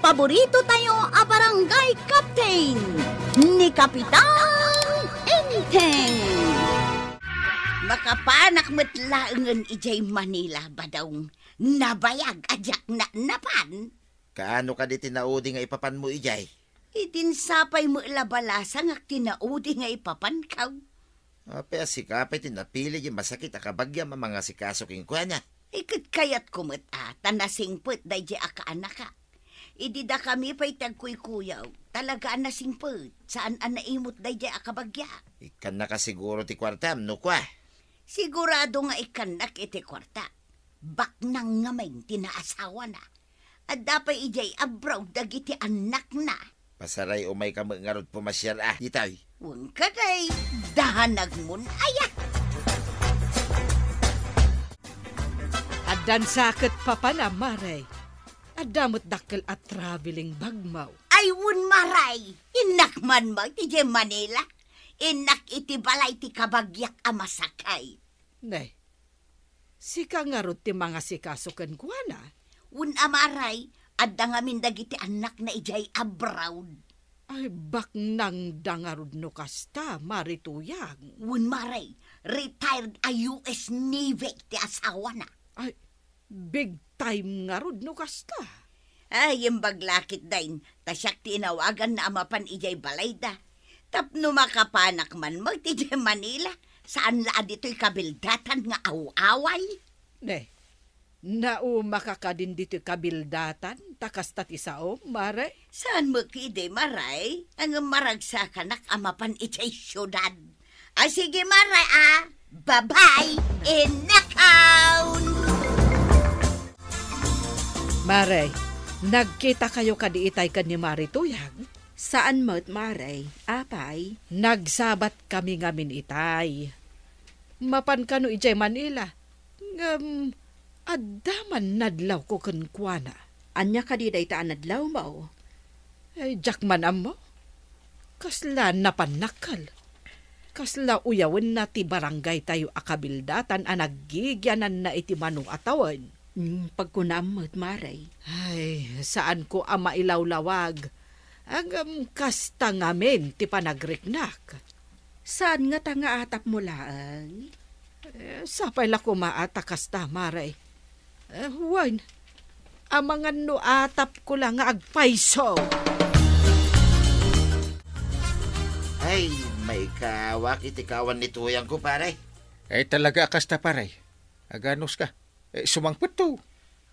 paborito tayo a barangay captain ni Kapitan Enteng. Makapanak matlaangan ijay Manila ba daw nabayag ajak na napan? Kaano ka di tinaudi nga ipapan mo ijay? Itinsapay mo labalasa nga tinaudi nga ipapan kaw. Apea si kapay tinapili yung masakit akabagya mga sikaso king kwa niya. Ikit kayat kumot tanasingput day di akaanak ka. Idi da kami pa'y tagkuy-kuyaw. Talaga nasingput. Saan naimot day di akabagya? Ikan na ka siguro ti kwartam, no kwa? Sigurado nga ikanak iti kwarta. Bak nang ngamay tinaasawa na. At dapat ijay abraw dagiti anak na. Pasaray umay ka mangarod pumasyar ditay. Huwag ka day, dahanag mun ayak. Adan sakit pa pa na, Maray. Adamot dakkel at traveling bagmaw. Ay, wun maray. Inak man mo, iti Manila. Inak iti balay ti kabagyak amasakay. Nay, sika nga ro ti mga sikasukan ko na. Wun amaray, adda nga dagiti anak na ijay abroad. Ay, bak nang dangarod no kasta, marituyang. Wun maray, retired a US Navy ti asawa na. Ay, big time nga rod no kasta. Ay, yung baglakit dahin, tasyak tinawagan na amapan ijay balay da. Tapno makapanak man mo, iti Manila, saan laa dito'y kabildatan nga awaway? Ne, makakadin dito kabildatan, takas tati sao, Maray? Saan mo kide, Maray? Ang maragsakan amapan ijay syudad. Sige, Maray, Bye-bye! Inakaw! Maray, nagkita kayo kadiitay ka ni Marituyang? Saan mo't, Maray? Apay? Nagsabat kami ngamin itay. Mapan kano ijay Manila. Adaman nadlaw ko kunkwana. Anya ka di day taan nadlaw mo? Ay, jakman mo. Kasla napanakal. Kasla uyawan na ti barangay tayo akabildatan nagigyanan na iti manong atawan. Pagkunamot, Maray. Ay, saan ko ama ilawlawag? Ang kasta ngamin ti panagriknak. Saan nga tanga atap mo laang? Sapay la kumaata kasta, Maray. Huwan, amangan no atap ko lang nga agpaiso. Ay, may kawak itikawan ni tuyang ko, pare. Ay talaga kasta, pare. Aganos ka. Sumangpot to.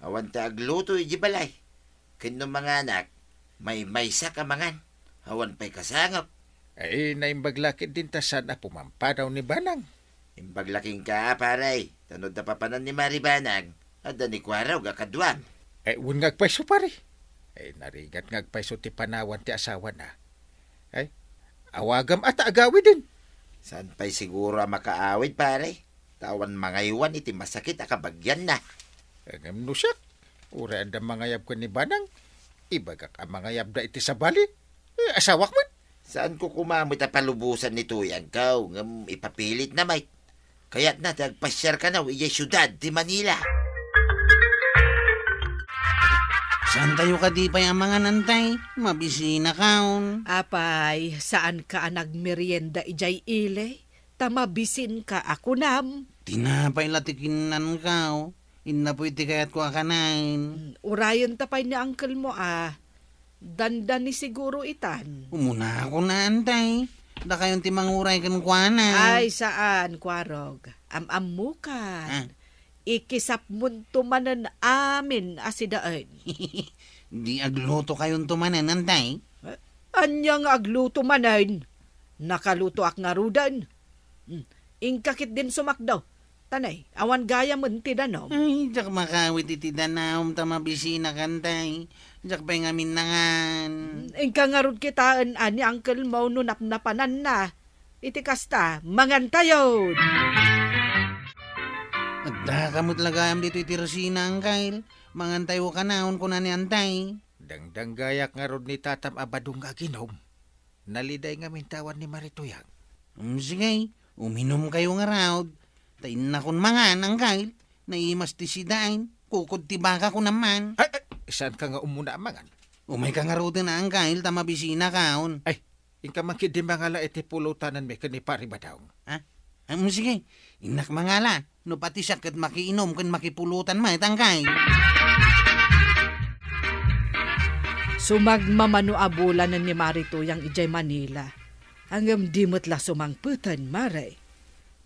Awan ta agluto iji balay. Kino mga anak, may maysa ka mangan. Awan pa'y kasangap. Ay naimbaglakit din ta sana pumampadaw ni Banang. Imbaglaking ka, pare. Tanod na papanan ni Maribanang. Ada ni Kwaraw gakadwang. Ay un ngagpaiso, pare. Ay narigat ngagpaiso ti panawan ti asawa na. Ay, awagam at agawi din. Saan pa'y siguro makaawid, pare? Tawan mangaywan iti masakit akabagyan na. Agam no siya. Ura anda mangayab ko ni Banang. Ibagak ang mangayab da iti sa bali. Asawak mo. Saan ko kumamit palubusan ni tuyang kaw? Ngam ipapilit na may. Kaya't na tagpasyar ka na iyay syudad di Manila. Saan tayo kadipay ang mga nantay? Mabisina kaon. Apay, saan ka nagmerienda ijay ile? Tamabisin ka ako nam. Tinapay latikinan kao. Inna po iti kayat ko akanain. Urayon tapay ni uncle mo Dandan ni siguro itan. Umuna ako na antay. Da kayong timanguray kan kuana. Ay saan, Kwarog? Amamukan. Ikisap mun tumanan amin asidaan. Di agluto kayong tumanan antay. Anyang agluto manan. Nakaluto ak nga rudan. Ingkakit din sumakdaw. Tanay, awan gaya mo ti danom. Ay, jak makawit iti danom tamabisina kantay. Jak pa'y ngamin nangan. Ingka nga rud kitaan ani uncle mo no napnapanan na. Iti kasta, mangantayon. Nagdakamot lagayam dito iti Rosina, angkail. Mangantayo ka naon ko na ni antay. Dangdang gayak nga rod ni tatam abadong aginom. Naliday nga mintawan ni Marituyang. Sige, uminom kayo nga raod. Tain na kon mangan, angkail. Naimas ti sidain. Kukod ti baka ko naman. Ay, saan ka nga umuna amangan? Umay ka nga roda na ang kail tamabisina kaon. Ay, ingka mangkid di mangala iti pulutanan me kani pari badaw. Ha? Sige, inak mangala. No pati siya kat makiinom kan makipulutan ma itang kail. Sumagmamano abulan ni Marituyang ijay Manila. Hanggang dimot la sumangputan, Maray.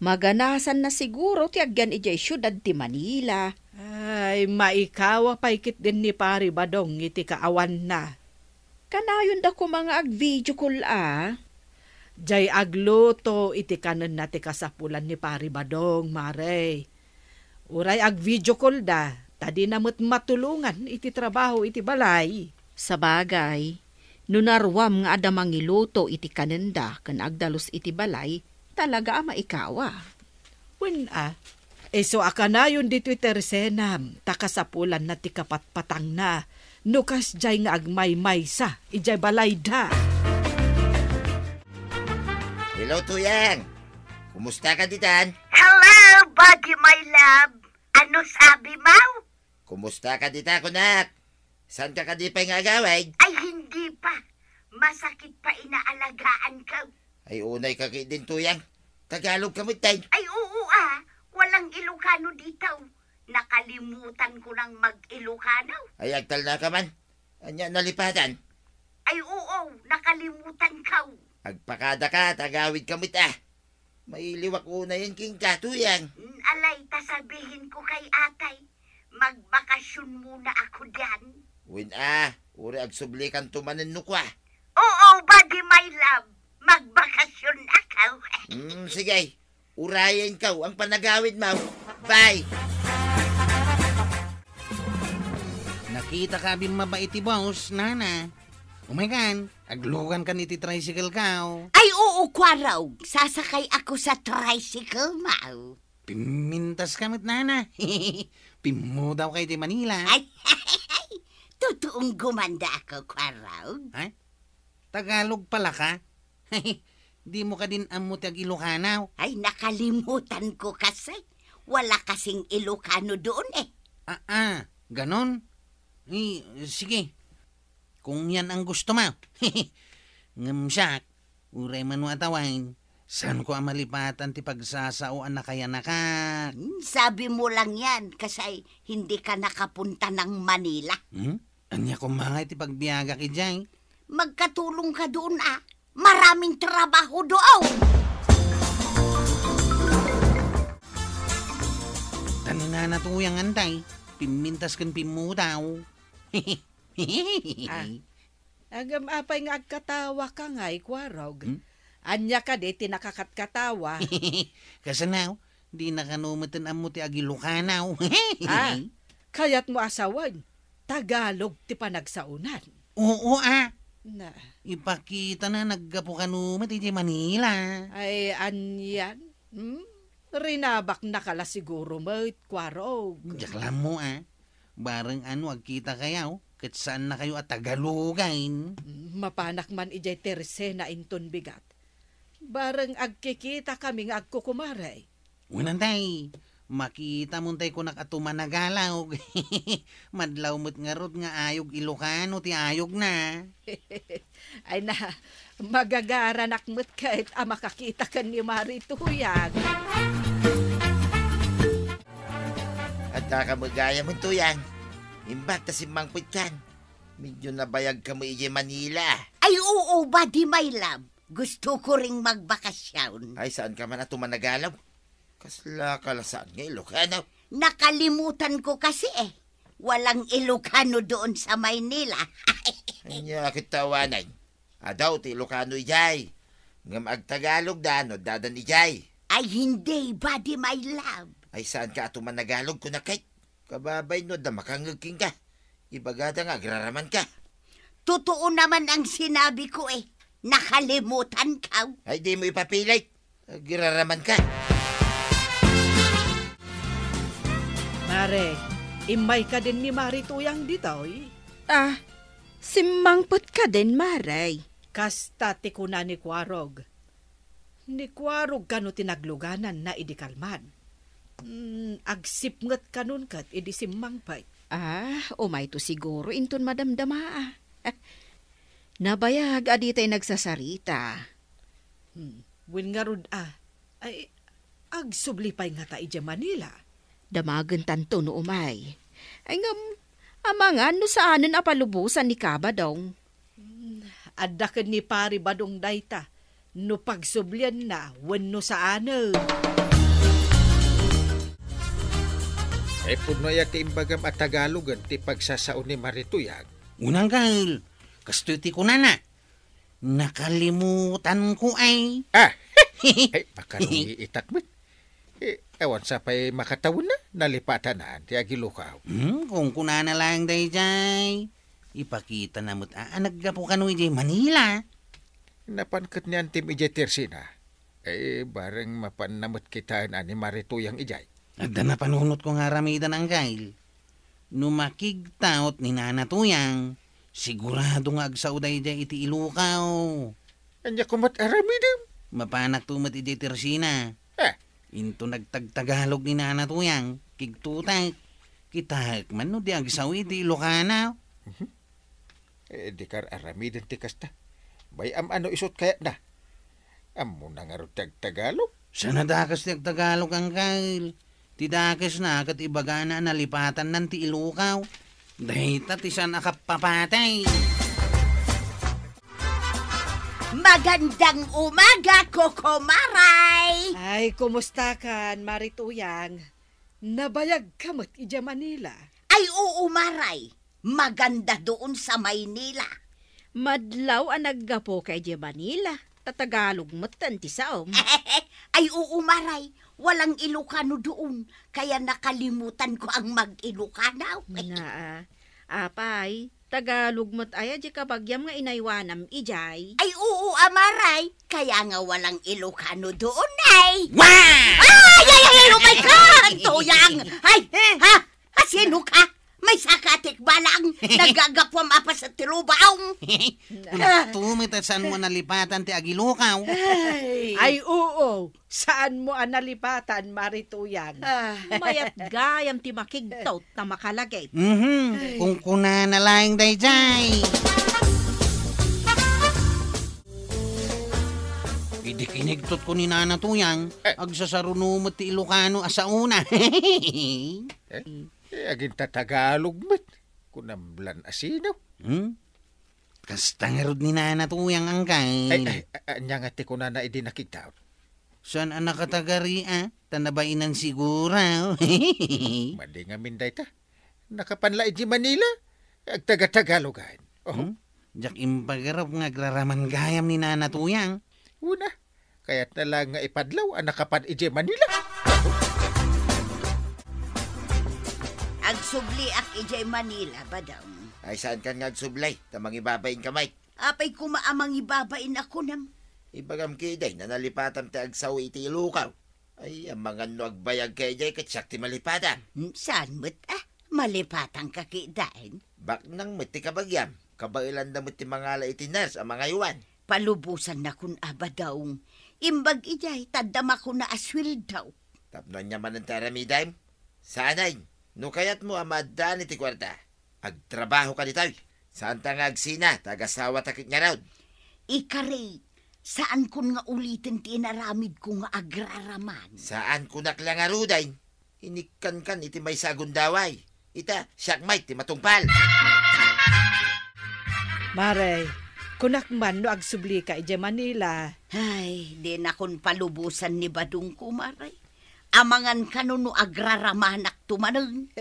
Maganasan na siguro ti agyan ijay syudad ti Manila. Ay, maikawa paikit din ni Pari Badong iti kaawan na. Kanayon da ko mga ag-video call Jay agluto iti kanan na ti kasapulan ni Pari Badong, Maray. Uray ag-video call da, tadi namot matulungan iti trabaho iti balay. Sa bagay, nunarwam nga adamang iluto iti kanenda kan agdalos iti balay, talaga maikawa. So akanayon di Twitter senam, takasapulan na ti kapatpatang na, nukas jay nga agmay-may sa, ijay balay da. Hello, Tuyang. Kumusta ka, Titan? Hello, buddy my love. Ano sabi mo? Kumusta ka, Tita, kunak? Saan ka di pa yung agaway? Ay, hindi pa. Masakit pa inaalagaan ka. Ay, unay ka din, Tuyang. Tagalog ka mo, tay. Ay, oo Walang Ilocano dito. Nakalimutan ko lang mag-Ilocano. Ay, agtal na ka man. Anya nalipatan. Ay, oo. Nakalimutan ka. Agpakada ka, tagawid ka mo, Mailiwak una yung king ka, Tuyang. Alay, tasabihin ko kay atay. Magbakasyon muna ako diyan. Uri agsublikan tumanin nukwa. Oo, buddy my love. Magbakasyon ako. Sige. Urayan ka ang panagawid mo. Bye! Nakita ka bin mabait ti boss, nana. Umaykan, aglugan ka ni ti tricycle ka. Ay, oo, kwaraw. Sasakay ako sa tricycle, mau. Pimintas kamit, nana. Pimo daw kay ti Manila. Ay, totoong gumanda ako, kwaraw. Ay, Tagalog pala ka? Di mo ka din amo ti Ilocano. Ay, nakalimutan ko kasi. Wala kasing Ilocano doon eh. Ganon? Sige. Kung yan ang gusto mo. Ngamsak, uray man mo atawain. Saan ko ang malipatan ti pagsasauan na kaya naka? Sabi mo lang yan kasi hindi ka nakapunta ng Manila. Anya ko mga ti pagbiyaga ki Jay. Magkatulong ka doon Maraming trabaho doon. Tanan na tuyang antay. Pimintas kan pimudaw. Agam apay nga agkatawa ka nga, ikwarog. Anya ka di, tinakakatkatawa. Kasanaw, di nakanumatan amo ti Ilocano. Kaya't mo asawan, Tagalog ti panagsaunan. Oo Na, ipakita na naggapo kanumat ti Manila. ay anyan? Rinabak na kala siguro mo, ikwarog. Jaklam mo Bareng agkita kayaw, kat saan na kayo at Tagalugain. Mapanak man ijay tersena inton bigat. Bareng agkikita kami nga agkukumaray. Unantay, makita mo tayo ko nakatumanagalaw. Madlaw mo't nga rod nga ayog Ilocano, ti ayog na. Ay na, magagaranak mo't kahit makakita ka ni Marituyang. At nakamagaya mo, Tuyang. Imbak ta si Mangpit kan. Medyo nabayag ka mo ije Manila. Ay, oo, buddy my love. Gusto ko ring magbakasyon. Ay, saan ka man na tumanagalaw? Kasla kalasaan nga Ilocano. Nakalimutan ko kasi Walang Ilocano doon sa Maynila. Anya kitawanan. Adaw ti Ilocano ijay. Ngam agtagalog da, no dadan ijay. Ay, hindi, buddy my love. Ay, saan ka tumanagalog ko na kay? Kababay no, da makangagking ka. Ibagada nga, agraraman ka. Totoo naman ang sinabi ko Nakalimutan ka. Ay, di mo ipapilit. Agraraman ka. Mare, imay ka din ni Marituyang ditoy. Simangpot ka din, Maray. Kasta ti kuna ni Kwarog. Ni Kwarog kano tinagluganan na idikalman. Agsipngat kanun kat idi simmangpay. Umay to siguro inton madamdama Nabayag aditay nagsasarita. Wen nga rod ay agsublipay nga ta ije Manila. Damagan tanto no umay. Ay ngam, amangan no saanan apalubusan ni Kabadong. Adda ken ni Pari Badong dayta. No pagsublian na wenno saanen. Ay puno ya ti imbagam at Tagalogan ti pagsasaon ni Marituyag. Unang Kyle, kastuti ko na. Nakalimutan ko ay. Ay, makarong itakbit. Ewan sa pa'y makatawin na, nalipatan na, ti agilukaw. Kung kuna na lang day jay. Ipakita na mo't naggapo ka no ijay Manila. Napankat niyan tim ijay Tersina. Bareng mapanamot kita na ni Marituyang ijay. Agda na panunot ko nga ramidan ang Kyle. Numakigtaot ni Nanatuyang. Sigurado nga agsaw day jay iti ilukaw. Anya kumat aramidem. Mapanak tumat ijay Tersina. Into nagtagtagalog ni Nanatuyang. Kigtutay. Kitahak man no di agsaw iti ilukanaw. Di kar aramidem ti kasta. Bay ano isot kaya na. Amo na nga ro Tagalog. Sana dakas ti Tagalog ang Kyle. Ti dakas na kat ibaga na nalipatan ng ti ilukaw. Dahita ti san akapapatay. Magandang umaga, Koko Maray! Ay, kumusta kan, Marituyang? Nabayag ka mat ije Manila. Ay, oo, Maray. Maganda doon sa Maynila. Madlaw ang naggapo kay Ije Manila. Tatagalog matan ti saom. Ay, oo, Maray. Walang Ilocano doon. Kaya nakalimutan ko ang mag-Ilocano. Apay, Tagalog mat aya di kabagyam nga inaywanam ijay. Ay, oo, Maray. Kaya nga walang Ilocano doon, ay. Wow! Ay, oh my God! Tuyang! Ay, ha? Sino ka? May sakatik ba lang? Nagagapwam apa sa tilubaong? Tumit at saan mo nalipatan ti agilukaw? Ay, oo. Saan mo nalipatan, Marituyang? Mayat gayam ti makigtaw na makalagay. Kung kuna na lang day jay. Idikinigtot ko ni Nanatuyang. Agsasarunumot ti Ilocano asa una. Aging Tagalog met. Kunamblan asino. Kasta nga rod ni Nanatuyang ang Kyle. Anya nga ti kuna na idi nakigtaw. Saan ang nakatagari Tanabainan sigura. Madi nga minday ta. Nakapanla iji Manila. Agtaga-Tagalogan. Jak impagarap nga agraraman gayam ni Nanatuyang. Una, kaya't na lang nga ipadlaw ang nakapan iji Manila. Agsubli ak ijay Manila ba daw? Ay saan kan nga agsublay, tamang ibabain kamay. Apay kumaamang ibabain ako nam. Ibagam kiday na nalipatan ti agsaw iti ilukaw. Ay, ang mga no agbayag kay jay katsak ti malipatan. Saan mo't malipatang kakidain? Bak nang mati kabagyam, kabailan na mati mangala iti nurse ang mga iwan. Palubusan na kun aba daw. Imbag ijay, tadama ko na aswil daw. Tapnon niya man ang taramidayim. Sanay, no kayat mo amadaan iti kwarta. Agtrabaho ka ditaw. Saan ta nga agsina, tagasawa takit nga raw. Ikari, saan kun nga ulitin tinaramid ko nga agraraman? Saan kunak lang aruday? Inikan iti may sagundaway. Ita, siyakmay ti matungpal. Maray, kunak man no agsubli ka ije Manila. Ay, di na kun palubusan ni Badong ko, Maray. Amangan ka no agraramanak tumanang.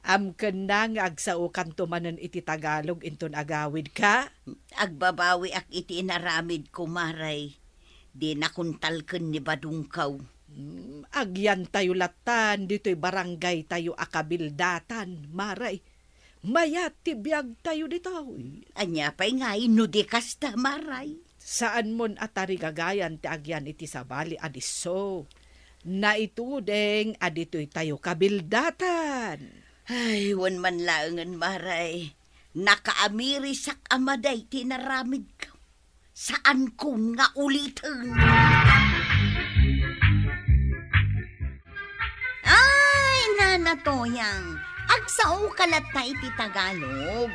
Amken na nga agsaukan tumanan iti Tagalog inton agawid ka. Agbabawi ak iti inaramid ko, Maray. Di na kun talken ni Badong kaw. Agyan tayo latan, dito'y barangay tayo akabildatan, Maray. Mayat tibiyag tayo dito. Anya pa'y nga inudi kasta, Maray. Saan mon atari gagayan ti agyan iti sabali adiso. Na itudeng adito'y tayo kabildatan. Ay, wan man laangan, Maray. Nakaamirisak amaday tinaramid ka. Saan kun nga ulitin? Ay, Nanatoyang. Agsaw kalat na iti Tagalog.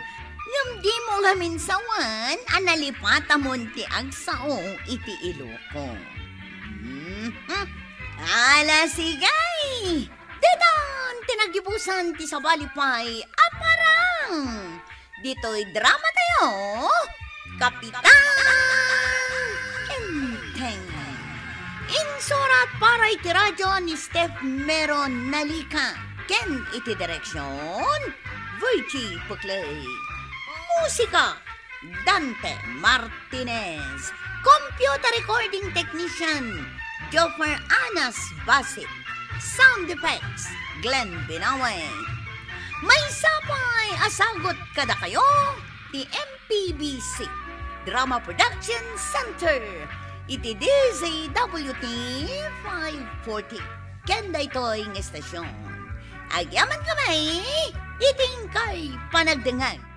Ngam di mo nga minsawan, analipata monti ag sao iti iloko. Ala sigay! Dedan, tinagibusan ti sabalipay, aparang! Dito'y drama tayo, Kapitan Enteng. Insurat para iti radyo ni Steph Meron Nalika. Ken iti direksyon, Virgie Puclay. Musika, Dante Martinez. Computer recording technician, Joffer Anas Basit. Sound effects, Glenn Binaway. May sapay asagot kada kayo, ti MPBC Drama Production Center. Iti DZWT 540. Kenda ito'y estasyon. Agyaman kami, iting kay panagdengan.